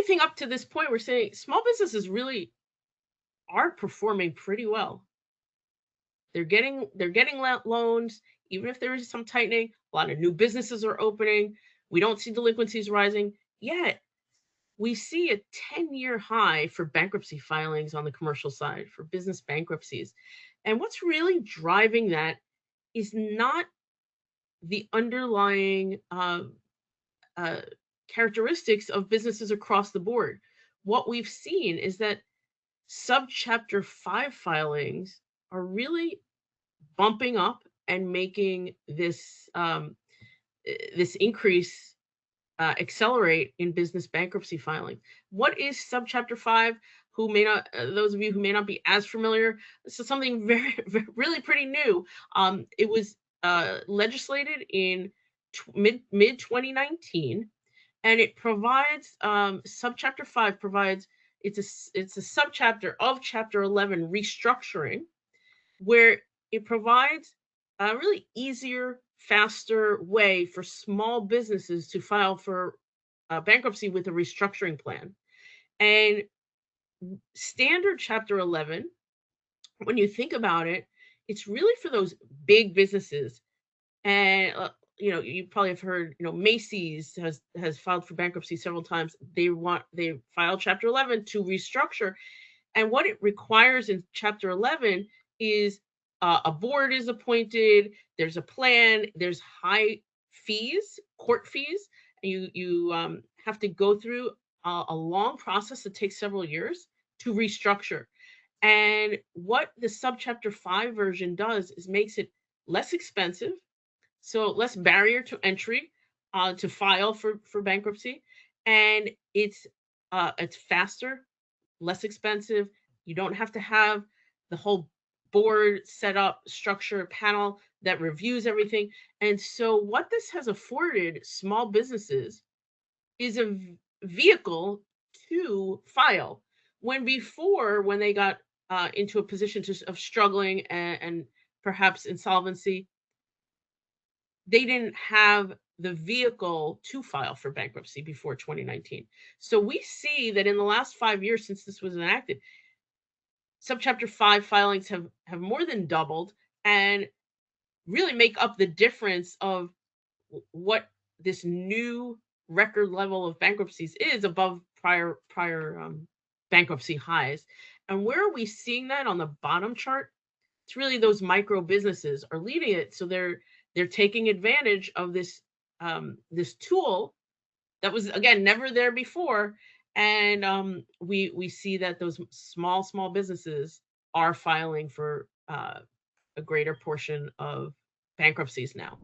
everything up to this point, we're saying small businesses really are performing pretty well. They're getting loans, even if there is some tightening. A lot of new businesses are opening. We don't see delinquencies rising yet. We see a 10-year high for bankruptcy filings on the commercial side for business bankruptcies. And what's really driving that is not the underlying uh, characteristics of businesses across the board. What we've seen is that Subchapter V filings are really bumping up and making this increase accelerate in business bankruptcy filing. What is Subchapter V? Who may not, those of you who may not be as familiar, this is something really pretty new. It was legislated in mid 2019, and it provides Subchapter V provides it's a subchapter of Chapter 11 restructuring, where it provides a really easier, faster way for small businesses to file for bankruptcy with a restructuring plan. And standard Chapter 11, when you think about it, it's really for those big businesses. And you probably have heard, Macy's has filed for bankruptcy several times. They filed Chapter 11 to restructure, and what it requires in Chapter 11 is a board is appointed, there's a plan, there's high fees, court fees, and you have to go through a long process that takes several years to restructure. And what the Subchapter 5 version does is makes it less expensive, so less barrier to entry to file for bankruptcy, and it's faster, less expensive. You don't have to have the whole board set up, structure, panel that reviews everything. And so, what this has afforded small businesses is a vehicle to file. When before, when they got into a position of struggling and perhaps insolvency, they didn't have the vehicle to file for bankruptcy before 2019. So we see that in the last 5 years since this was enacted, Subchapter 5 filings have more than doubled and really make up the difference of what this new record level of bankruptcies is above prior bankruptcy highs. And where are we seeing that on the bottom chart? It's really those micro businesses are leading it. So they're taking advantage of this tool that was, again, never there before. And we see that those small businesses are filing for a greater portion of bankruptcies now.